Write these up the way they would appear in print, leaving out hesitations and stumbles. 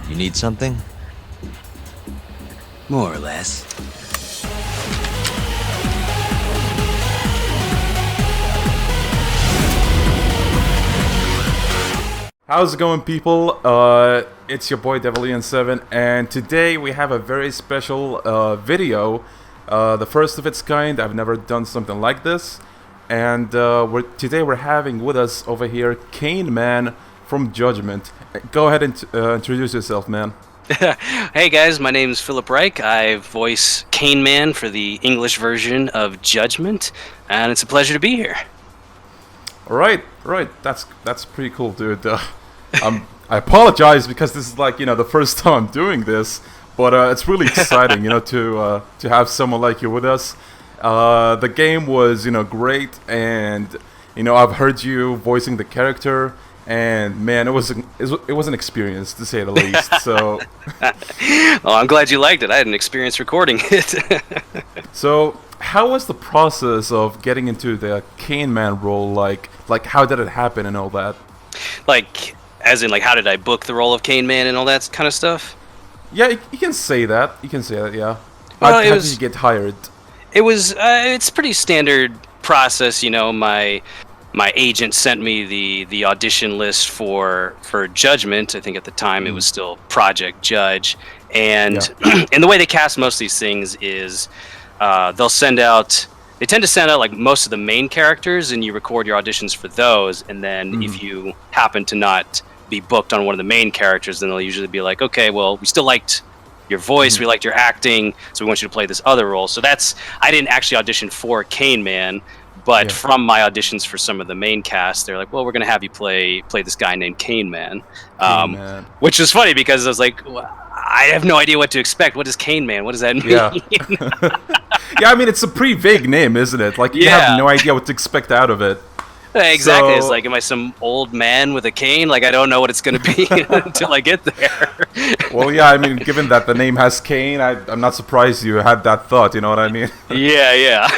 You need something? More or less. How's it going, people? It's your boy Devilian7, and today we have a very special video, the first of its kind. I've never done something like this, and today we're having with us over here Cane Man from Judgment. Go ahead and introduce yourself, man. Hey guys, my name is Philip Reich. I voice Cane Man for the English version of Judgment, and it's a pleasure to be here. Right. That's pretty cool, dude. I apologize because this is like the first time I'm doing this, but it's really exciting, to have someone like you with us. The game was great, and I've heard you voicing the character, and man, it was an experience to say the least. So, well, I'm glad you liked it. I had an experience recording it. So, how was the process of getting into the Cane Man role? Like how did it happen and all that? Like, as in, like, how did I book the role of Cane Man and all that kind of stuff? Yeah, you can say that. Yeah. Well, How did you get hired? It was it's pretty standard process. My agent sent me the audition list for Judgment. I think at the time it was still Project Judge, and and the way they cast most of these things is they tend to send out like most of the main characters, and you record your auditions for those, and then if you happen to not be booked on one of the main characters, then they'll usually be like, okay, well, we still liked your voice, we liked your acting, so we want you to play this other role. So I didn't actually audition for Cane Man, but from my auditions for some of the main cast, they're like, well, we're going to have you play this guy named Cane Man. Which is funny because I was like, well, I have no idea what to expect. What is Cane Man? What does that mean? Yeah. Yeah, I mean, it's a pretty vague name, isn't it? Like, you have no idea what to expect out of it. Exactly. So, it's like, am I some old man with a cane? Like, I don't know what it's going to be until I get there. Well, yeah, I mean, given that the name has Cane, I'm not surprised you had that thought, you know what I mean? Yeah.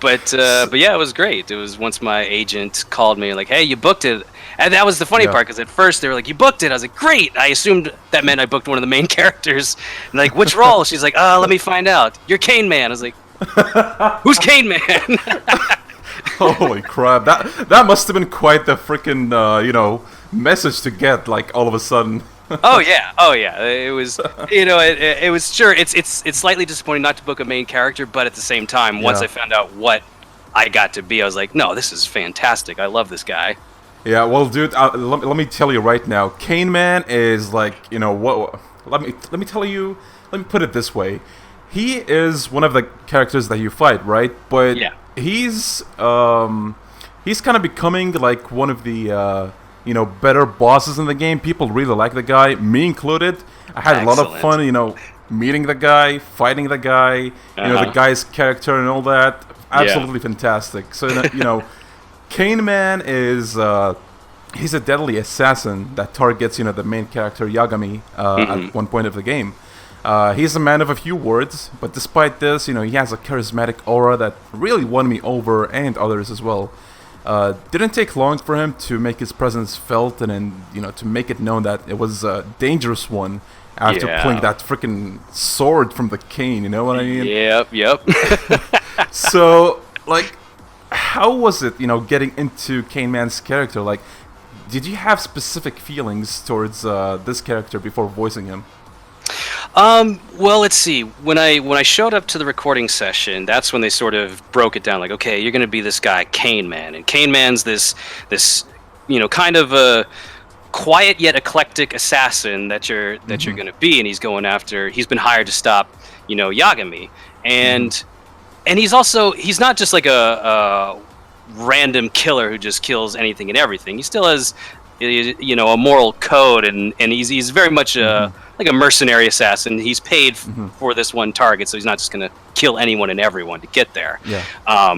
But yeah, it was great. It was once my agent called me, like, hey, you booked it. And that was the funny part, because at first they were like, you booked it. I was like, great. I assumed that meant I booked one of the main characters. And like, which role? She's like, let me find out. You're Cane Man. I was like, who's Cane Man? Holy crap. That must have been quite the freaking, message to get, like, all of a sudden. Oh yeah. It was, it was sure. It's slightly disappointing not to book a main character, but at the same time, once I found out what I got to be, I was like, no, this is fantastic. I love this guy. Yeah, well, dude, let me tell you right now, Cane Man is like, what? Let me put it this way. He is one of the characters that you fight, right? But he's kind of becoming like one of the better bosses in the game. People really like the guy, me included. I had a lot of fun, meeting the guy, fighting the guy, the guy's character and all that. Absolutely fantastic. So Cane Man is he's a deadly assassin that targets the main character Yagami at one point of the game. He's a man of a few words, but despite this, he has a charismatic aura that really won me over and others as well. Didn't take long for him to make his presence felt and then to make it known that it was a dangerous one after pulling that freaking sword from the cane. You know what I mean? Yep. So like, how was it, getting into Cane Man's character? Like, did you have specific feelings towards this character before voicing him? Well, let's see. When I showed up to the recording session, that's when they sort of broke it down. Like, okay, you're going to be this guy, Cane Man, and Cane Man's this kind of a quiet yet eclectic assassin that you're going to be, and he's been hired to stop, Yagami, and he's not just like a random killer who just kills anything and everything. He still has a moral code, and he's very much like a mercenary assassin. He's paid for this one target, so he's not just gonna kill anyone and everyone to get there.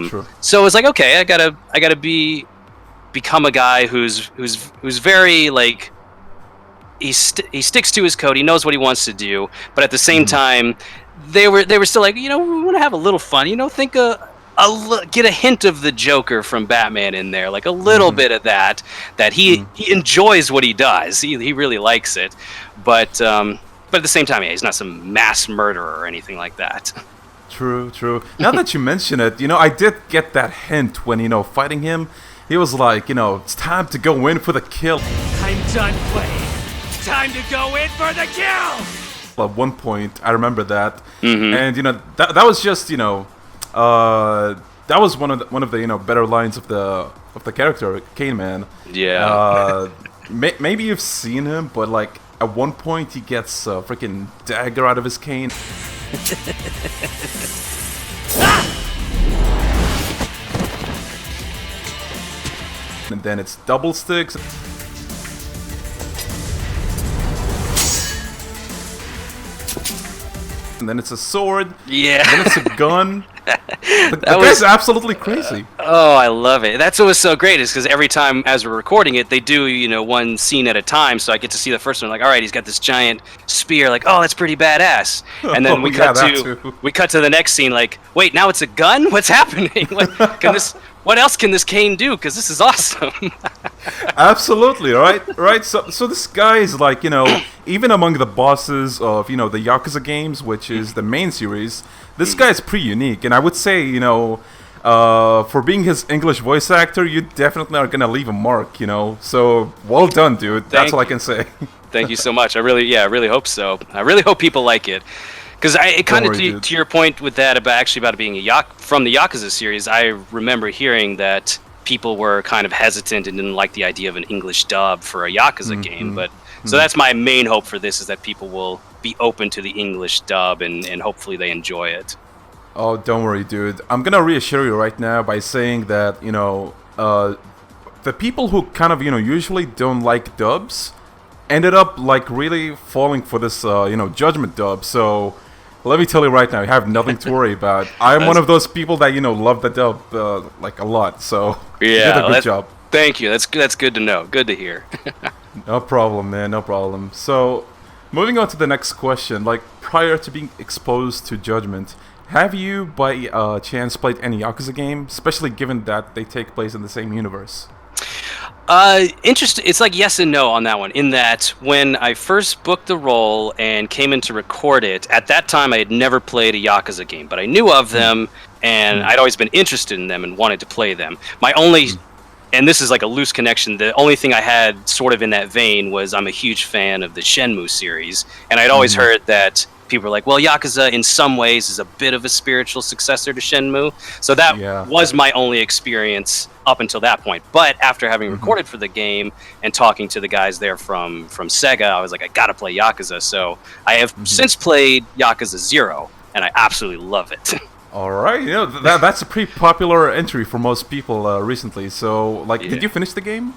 Sure. So it's like, okay, I gotta become a guy who's very like, he sticks to his code. He knows what he wants to do, but at the same time, they were still like, we want to have a little fun. Think get a hint of the Joker from Batman in there, like a little bit of that he enjoys what he does. He really likes it, but at the same time, yeah, he's not some mass murderer or anything like that. True, true. Now that you mention it, I did get that hint when, fighting him. He was like, it's time to go in for the kill. I'm done playing. Time to go in for the kill! At one point, I remember that. And, that was just, that was one of the better lines of the character, Cane Man. Yeah. Maybe you've seen him, but, like, at one point he gets a freaking dagger out of his cane. And then it's double sticks. And then it's a sword. Yeah. And then it's a gun. The guy's absolutely crazy. Oh, I love it. That's what was so great, is because every time as we're recording it, they do, one scene at a time, so I get to see the first one, like, all right, he's got this giant spear, like, oh, that's pretty badass. And then we cut to the next scene, like, wait, now it's a gun? What's happening? What else can this cane do? Because this is awesome. Absolutely, right? So this guy is like, even among the bosses of, the Yakuza games, which is the main series, this guy is pretty unique. And I would say, for being his English voice actor, you definitely are going to leave a mark, So, well done, dude. That's all I can say. Thank you so much. I really hope so. I really hope people like it. Because it kind of, to your point with that, about it being from the Yakuza series, I remember hearing that people were kind of hesitant and didn't like the idea of an English dub for a Yakuza game. But so that's my main hope for this, is that people will be open to the English dub and hopefully they enjoy it. Oh, don't worry, dude. I'm gonna reassure you right now by saying that, the people who kind of, usually don't like dubs ended up, like, really falling for this, Judgment dub. So let me tell you right now, you have nothing to worry about. I'm one of those people that, love the dub, like, a lot. So you did a good job. Thank you. That's good to know. Good to hear. No problem, man. No problem. So, moving on to the next question. Like, prior to being exposed to Judgment, have you, by chance, played any Yakuza game? Especially given that they take place in the same universe. Interesting. It's like yes and no on that one. In that, when I first booked the role and came in to record it, at that time I had never played a Yakuza game, but I knew of them, and I'd always been interested in them and wanted to play them. My only, and this is like a loose connection, the only thing I had sort of in that vein was I'm a huge fan of the Shenmue series, and I'd always heard that people were like, well, Yakuza in some ways is a bit of a spiritual successor to Shenmue. So that was my only experience up until that point. But after having recorded for the game and talking to the guys there from Sega, I was like, I gotta play Yakuza. So I have since played Yakuza 0, and I absolutely love it. All right, that's a pretty popular entry for most people recently. So, like, did you finish the game?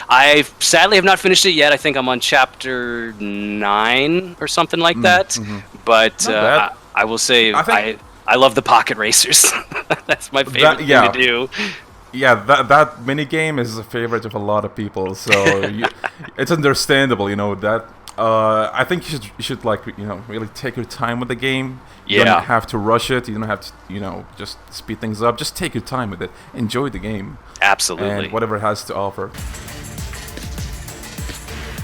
I sadly have not finished it yet. I think I'm on chapter 9 or something like that. But I will say I love the pocket racers. That's my favorite thing to do. Yeah, that mini game is a favorite of a lot of people. So it's understandable, that. I think you should like really take your time with the game. You don't have to rush it. You don't have to just speed things up. Just take your time with it. Enjoy the game. Absolutely. And whatever it has to offer.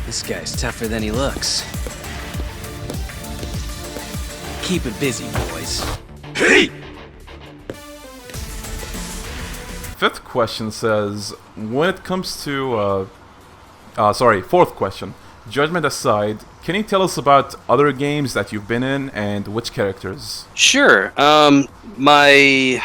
This guy's tougher than he looks. Keep it busy, boys. Hey! Fifth question says, when it comes to fourth question. Judgment aside, can you tell us about other games that you've been in and which characters? Sure. My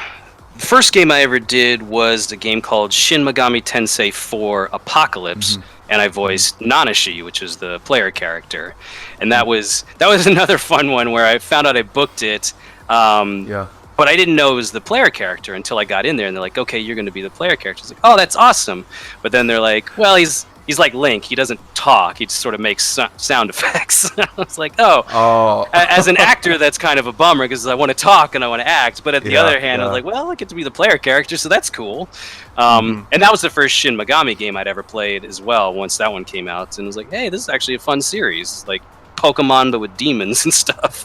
first game I ever did was a game called Shin Megami Tensei 4 Apocalypse, and I voiced Nanashi, which is the player character. And that was another fun one where I found out I booked it. But I didn't know it was the player character until I got in there, and they're like, "Okay, you're going to be the player character." I was like, "Oh, that's awesome!" But then they're like, "Well, he's like Link. He doesn't talk. He just sort of makes sound effects." I was like, "Oh." As an actor, that's kind of a bummer because I want to talk and I want to act. But at the other hand, I was like, "Well, I get to be the player character, so that's cool." And that was the first Shin Megami game I'd ever played as well. Once that one came out, and I was like, "Hey, this is actually a fun series, like Pokemon but with demons and stuff."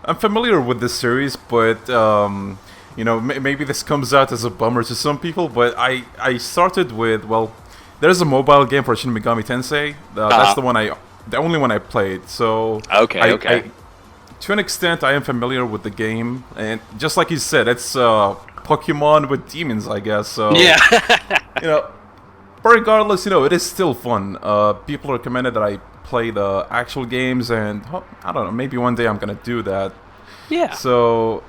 I'm familiar with this series, but maybe this comes out as a bummer to some people, but I started with, well, there's a mobile game for Shin Megami Tensei. That's the only one I played. So okay. To an extent, I am familiar with the game, and just like you said, it's Pokemon with demons, I guess. So Yeah. But regardless, it is still fun. People recommended that I play the actual games, and I don't know, maybe one day I'm gonna do that. Yeah. So,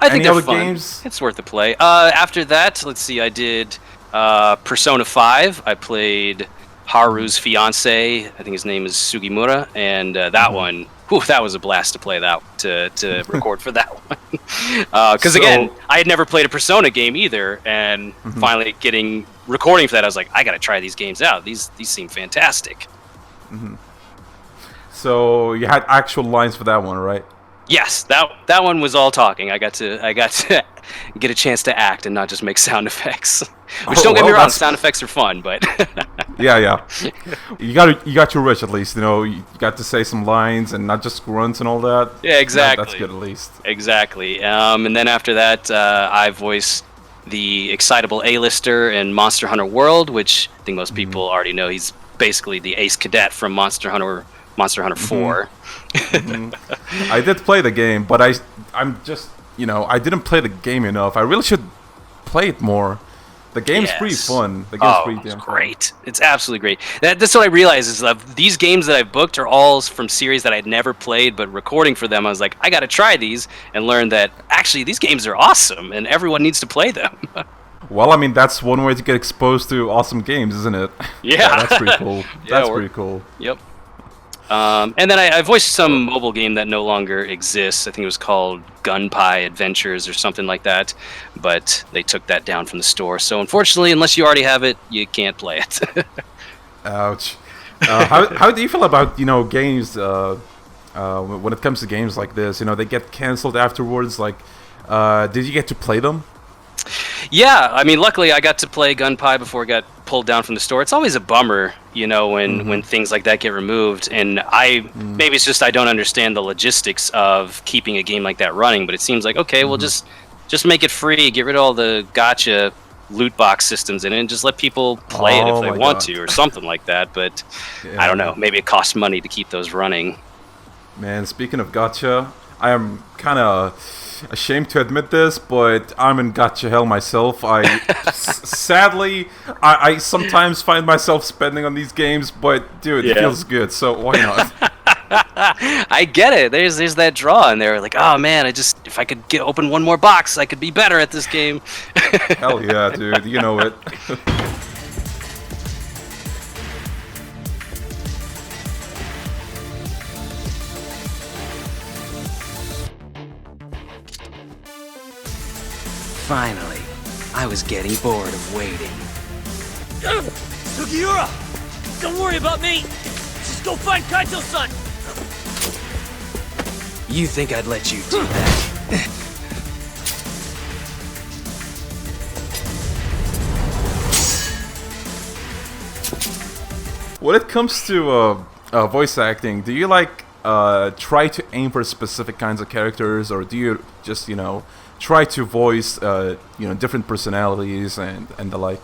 I think any other they're fun. games? It's worth a play. After that, let's see. I did Persona 5. I played Haru's fiance. I think his name is Sugimura, and that one. Whew, that was a blast to play that to record for that one. Because again, I had never played a Persona game either, and finally recording for that, I was like, I gotta try these games out. These seem fantastic. So you had actual lines for that one, right? Yes, that one was all talking. I got to get a chance to act and not just make sound effects. Which don't get me wrong, sound effects are fun, but yeah. You got your wish at least. You got to say some lines and not just grunts and all that. Yeah, exactly. That's good at least. Exactly. And then after that, I voiced the excitable A-lister in Monster Hunter World, which I think most people already know. He's basically the ace cadet from Monster Hunter 4. I did play the game, but I'm just I didn't play the game enough. I really should play it more. The game's pretty fun. The game's pretty damn great. fun. It's absolutely great. That's what I realized is that these games that I've booked are all from series that I'd never played, but recording for them, I was like, I got to try these and learn that actually these games are awesome and everyone needs to play them. Well, I mean, that's one way to get exposed to awesome games, isn't it? Yeah. That's pretty cool. That's pretty cool. Yep. And then I voiced some mobile game that no longer exists. I think it was called Gunpei Adventures or something like that, but they took that down from the store. So unfortunately, unless you already have it, you can't play it. Ouch. How do you feel about games when it comes to games like this? They get canceled afterwards. Like, did you get to play them? Yeah, I mean, luckily I got to play Gunpei before it got pulled down from the store. It's always a bummer, when things like that get removed. And maybe it's just I don't understand the logistics of keeping a game like that running. But it seems like, okay, well, just make it free, get rid of all the Gacha loot box systems in it, and just let people play it if they want to, or something like that. But I don't know. Maybe it costs money to keep those running. Man, speaking of Gacha, I am kind of ashamed to admit this, but I'm in Gacha hell myself. Sadly, I sometimes find myself spending on these games, but dude, it feels good, so why not? I get it. There's that draw in there. Like, oh man, if I could open one more box, I could be better at this game. Hell yeah, dude. You know it. Finally, I was getting bored of waiting. Sugiura! Don't worry about me! Just go find Kaito-san! You think I'd let you do that? When it comes to voice acting, do you try to aim for specific kinds of characters, or do you just try to voice different personalities and the like?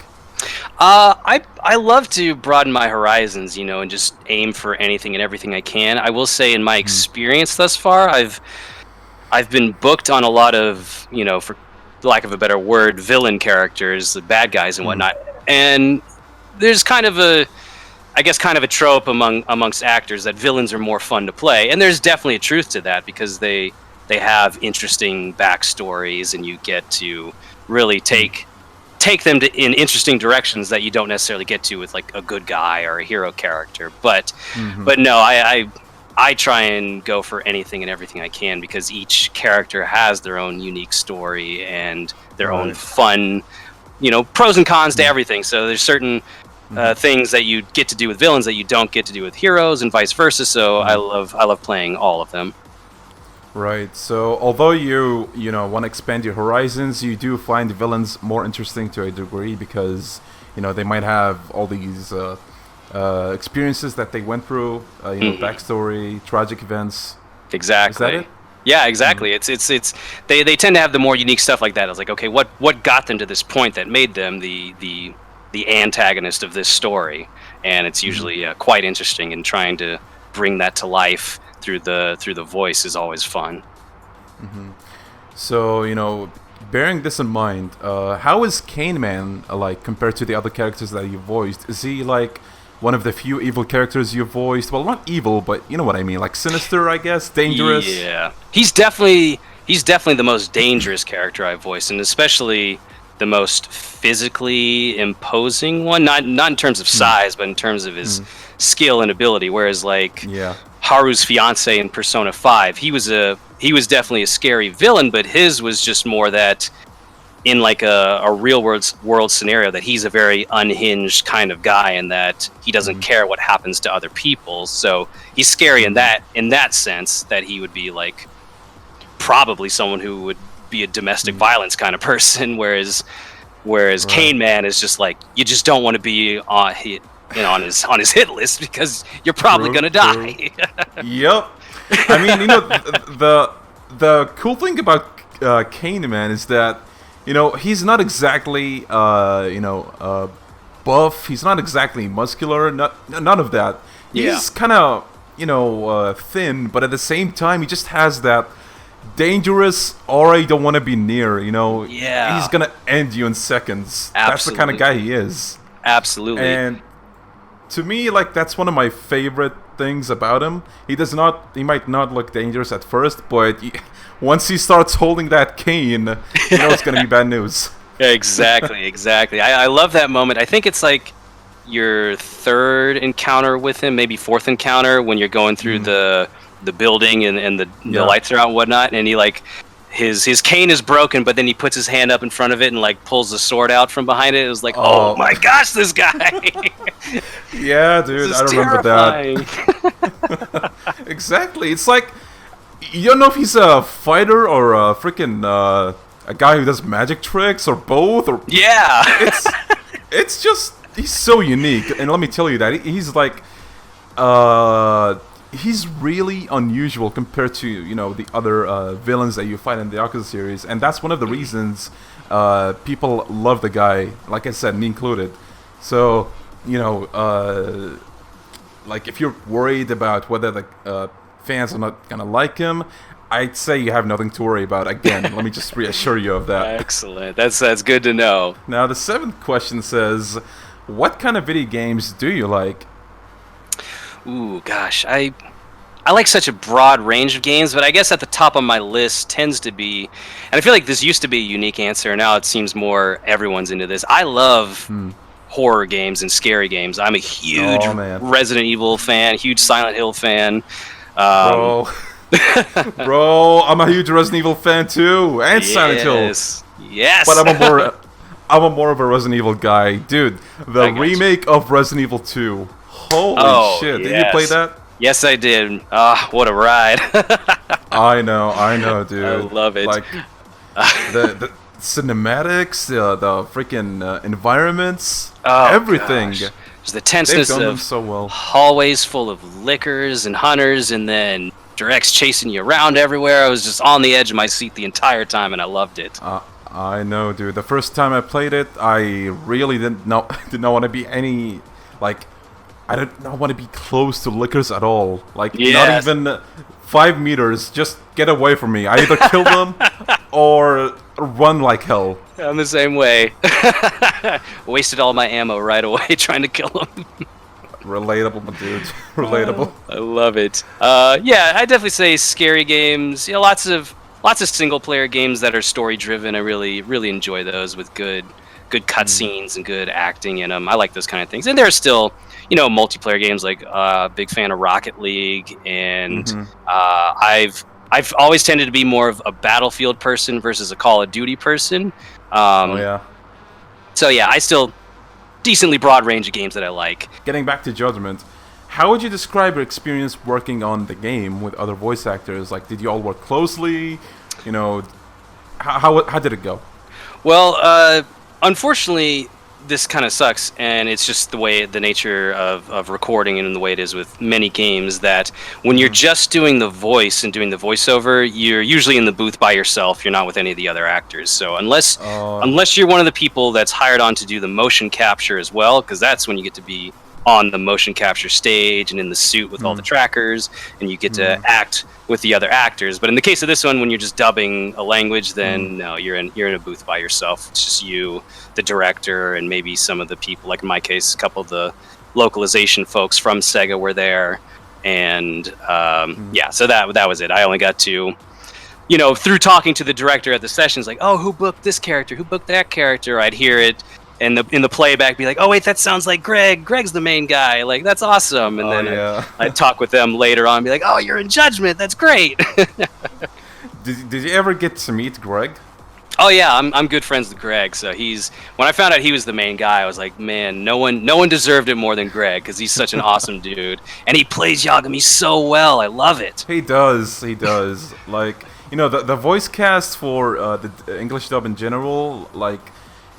I love to broaden my horizons, and just aim for anything and everything I can. I will say, in my experience thus far, I've been booked on a lot of, for lack of a better word, villain characters, the bad guys and whatnot. And there's kind of a trope amongst actors that villains are more fun to play, and there's definitely a truth to that because they have interesting backstories, and you get to really take them in interesting directions that you don't necessarily get to with like a good guy or a hero character. But no, I try and go for anything and everything I can because each character has their own unique story and their own fun, pros and cons to everything. So there's certain things that you get to do with villains that you don't get to do with heroes, and vice versa. So I love playing all of them. Right. So although you want to expand your horizons, you do find villains more interesting to a degree because they might have all these experiences that they went through, backstory, tragic events. Exactly. Is that it? Yeah, exactly. It's they tend to have the more unique stuff like that. It's like, okay, what got them to this point that made them the antagonist of this story? And it's usually quite interesting, and trying to bring that to life through the voice is always fun. So, bearing this in mind, how is Cane Man like compared to the other characters that you voiced? Is he like one of the few evil characters you voiced? Well, not evil, but you know what I mean, like sinister, I guess, dangerous. Yeah, he's definitely the most dangerous character I've voiced, and especially the most physically imposing one. Not in terms of size, but in terms of his skill and ability. Whereas like Haru's fiance in Persona 5, he was definitely a scary villain, but his was just more that in like a real world scenario, that he's a very unhinged kind of guy, and that he doesn't care what happens to other people. So he's scary in that sense, that he would be like probably someone who would be a domestic violence kind of person, whereas Cane Man is just like, you just don't want to be on his hit list, because you're probably gonna die. Yep. I mean, the cool thing about Cane Man is that he's not exactly buff. He's not exactly muscular. None of that. He's kind of thin, but at the same time, he just has that dangerous aura you don't want to be near. He's gonna end you in seconds. Absolutely. That's the kind of guy he is. Absolutely. And to me, like, that's one of my favorite things about him. He might not look dangerous at first, but once he starts holding that cane, it's gonna be bad news. Exactly. I love that moment. I think it's like your third encounter with him, maybe fourth encounter, when you're going through the building and the lights are out and whatnot, and he like his cane is broken, but then he puts his hand up in front of it and like pulls the sword out from behind it. It was like, oh my gosh, this guy. Yeah, dude, I remember that. Exactly. It's like, you don't know if he's a fighter or a freaking a guy who does magic tricks, or both, or it's just, he's so unique. And let me tell you that he's like he's really unusual compared to the other villains that you fight in the Yakuza series, and that's one of the reasons people love the guy. Like I said, me included. So like, if you're worried about whether the fans are not gonna like him, I'd say you have nothing to worry about. Again, let me just reassure you of that. Excellent. That's good to know. Now, the 7th question says, what kind of video games do you like? Ooh, gosh, I like such a broad range of games, but I guess at the top of my list tends to be, and I feel like this used to be a unique answer, now it seems more everyone's into this. I love horror games and scary games. I'm a huge Resident Evil fan, huge Silent Hill fan. Bro, I'm a huge Resident Evil fan too, and Silent Hill. Yes. But I'm more of a Resident Evil guy, dude. The remake of Resident Evil 2. Holy shit! Did you play that? Yes, I did. What a ride! I know, dude. I love it. Like the cinematics, the freaking environments, everything. Gosh. There's the tenseness of so well. Hallways full of lickers and hunters, and then directs chasing you around everywhere. I was just on the edge of my seat the entire time, and I loved it. I know, dude. The first time I played it, I really did not want to be any, like, I did not want to be close to lickers at all. Like, not even 5 meters. Just get away from me. I either kill them or run like hell. I'm the same way. Wasted all my ammo right away trying to kill them. Relatable, my dude. Relatable. I love it. Yeah, I definitely say scary games. Lots of single player games that are story driven. I really enjoy those with good cutscenes and good acting in them. I like those kind of things. And there are still multiplayer games, like big fan of Rocket League, and I've always tended to be more of a Battlefield person versus a Call of Duty person. So yeah, I still decently broad range of games that I like. Getting back to Judgment, how would you describe your experience working on the game with other voice actors? Like, did you all work closely? How did it go? Well, unfortunately, this kind of sucks, and it's just the nature of recording and the way it is with many games, that when you're just doing the voice and doing the voiceover, you're usually in the booth by yourself. You're not with any of the other actors. So unless you're one of the people that's hired on to do the motion capture as well, because that's when you get to be on the motion capture stage and in the suit with all the trackers, and you get to act with the other actors. But in the case of this one, when you're just dubbing a language, then no, you're in a booth by yourself. It's just you, the director, and maybe some of the people, like in my case, a couple of the localization folks from Sega were there. And yeah, so that was it. I only got to, through talking to the director at the sessions, like, oh, who booked this character? Who booked that character? I'd hear it in the playback, be like, oh wait, that sounds like Greg. Greg's the main guy. Like, that's awesome. And then I'd talk with them later on, and be like, oh, you're in Judgment. That's great. Did you ever get to meet Greg? Oh yeah, I'm good friends with Greg. So when I found out he was the main guy, I was like, man, no one deserved it more than Greg, because he's such an awesome dude, and he plays Yagami so well. I love it. He does. Like, the voice cast for the English dub in general, like,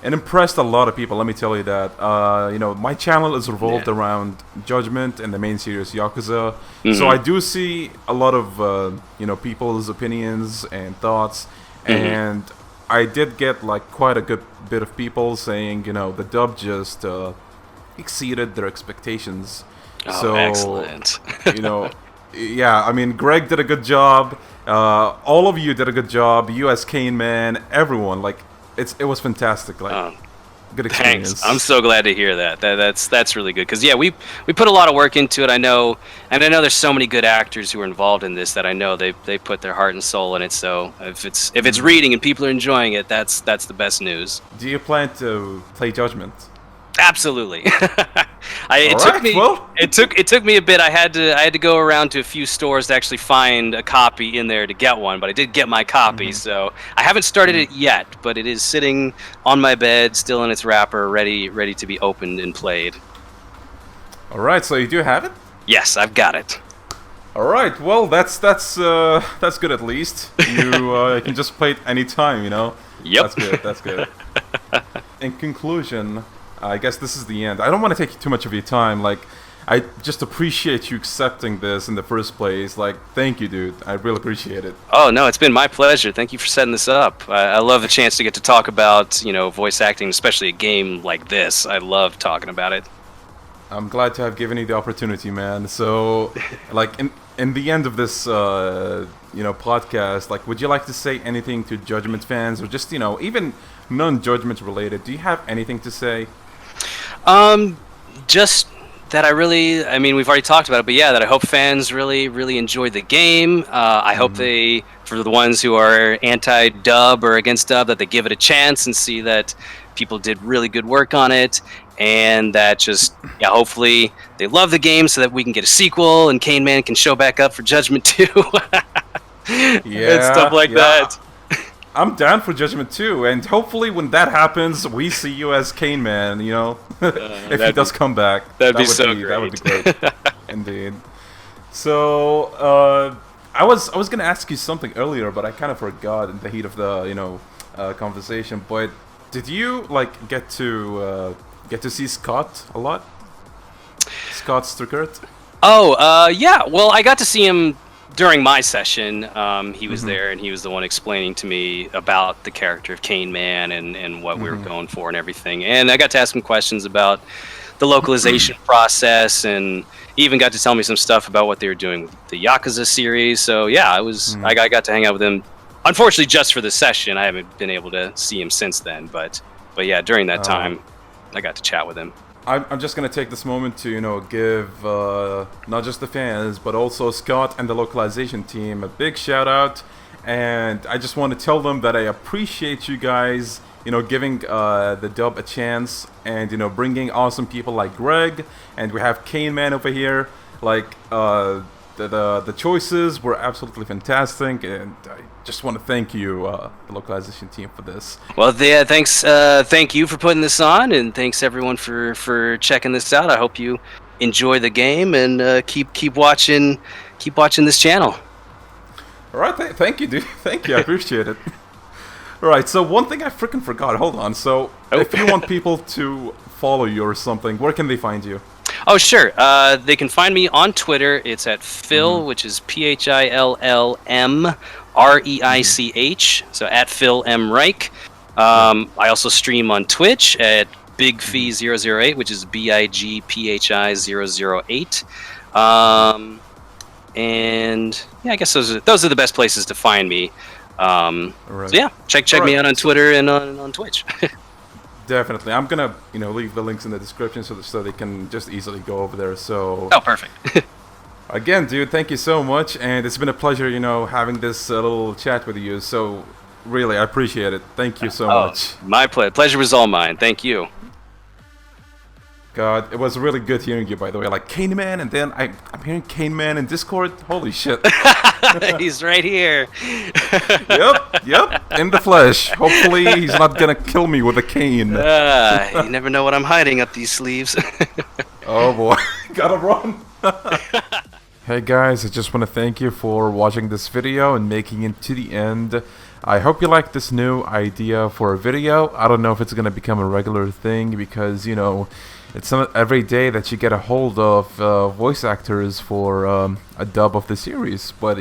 it impressed a lot of people. Let me tell you that. My channel is revolved around Judgment and the main series Yakuza, so I do see a lot of people's opinions and thoughts, and I did get like quite a good bit of people saying, the dub just exceeded their expectations. Oh, so, excellent. Yeah, I mean, Greg did a good job. All of you did a good job. You as Kane Man, everyone, like, it was fantastic. Like, good experience. Thanks. I'm so glad to hear that. That's really good, because we put a lot of work into it. I know there's so many good actors who are involved in this that I know they put their heart and soul in it. So if it's reading and people are enjoying it, that's the best news. Do you plan to play Judgment? Absolutely. It took me a bit. I had to go around to a few stores to actually find a copy in there to get one, but I did get my copy. So I haven't started it yet, but it is sitting on my bed, still in its wrapper, ready to be opened and played. All right, so you do have it? Yes, I've got it. All right, well, that's good at least. You can just play it anytime, Yep. That's good. In conclusion, I guess this is the end. I don't want to take too much of your time. Like, I just appreciate you accepting this in the first place. Like, thank you, dude. I really appreciate it. Oh, no, it's been my pleasure. Thank you for setting this up. I love the chance to get to talk about, voice acting, especially a game like this. I love talking about it. I'm glad to have given you the opportunity, man. So, like, in the end of this, podcast, like, would you like to say anything to Judgment fans, or just, even non-Judgment related? Do you have anything to say? Just that we've already talked about it, but yeah, that I hope fans really, really enjoyed the game. I hope for the ones who are anti-dub or against dub, that they give it a chance and see that people did really good work on it, and that hopefully they love the game so that we can get a sequel and Kane Man can show back up for Judgment 2. And stuff like that. I'm down for Judgment 2, and hopefully when that happens, we see you as Kane Man, if he does come back. That'd be so great. That would be great. Indeed. So, I was going to ask you something earlier, but I kind of forgot in the heat of the, conversation. But did you, like, get to see Scott a lot? Scott Strickert? Oh, yeah. Well, I got to see him during my session. He was there, and he was the one explaining to me about the character of Kane Man and what we were going for and everything. And I got to ask him questions about the localization process, and he even got to tell me some stuff about what they were doing with the Yakuza series. So yeah, I got to hang out with him. Unfortunately, just for the session. I haven't been able to see him since then, but yeah, during that time, I got to chat with him. I'm just going to take this moment to, give not just the fans, but also Scott and the localization team a big shout out. And I just want to tell them that I appreciate you guys, giving the dub a chance, and, bringing awesome people like Greg, and we have Kane Man over here. Like, the choices were absolutely fantastic, and I just want to thank you, the localization team, for this. Well, thanks. Thank you for putting this on, and thanks everyone for checking this out. I hope you enjoy the game, and keep watching this channel. All right, thank you, dude. Thank you. I appreciate it. Right, so one thing I freaking forgot. Hold on. So, if you want people to follow you or something, where can they find you? Oh, sure. They can find me on Twitter. It's at Phil, which is PhillMReich. So at Phil M. Reich. I also stream on Twitch at BigPhi008, which is BIGPHI008. And yeah, I guess those are the best places to find me. So yeah, check me out on Twitter and on Twitch. Definitely, I'm gonna leave the links in the description so they can just easily go over there. So oh, perfect. Again, dude, thank you so much, and it's been a pleasure, having this little chat with you. So really, I appreciate it. Thank you so much. My pleasure was all mine. Thank you. God, it was really good hearing you, by the way. Like Cane Man, and then I'm hearing Cane Man in Discord. Holy shit. He's right here. Yep, in the flesh. Hopefully he's not gonna kill me with a cane. You never know what I'm hiding up these sleeves. Oh boy, gotta run. Hey guys, I just want to thank you for watching this video and making it to the end. I hope you like this new idea for a video. I don't know if it's gonna become a regular thing because, it's not every day that you get a hold of voice actors for a dub of the series. But,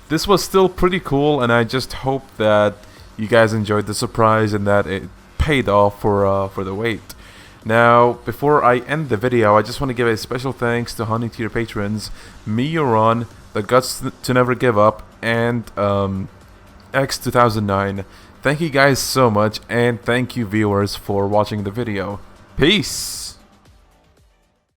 this was still pretty cool, and I just hope that you guys enjoyed the surprise and that it paid off for the wait. Now, before I end the video, I just want to give a special thanks to Hannya Tier patrons, MiyuRon, The Guts to Never Give Up, and X2009. Thank you guys so much, and thank you viewers for watching the video. Peace!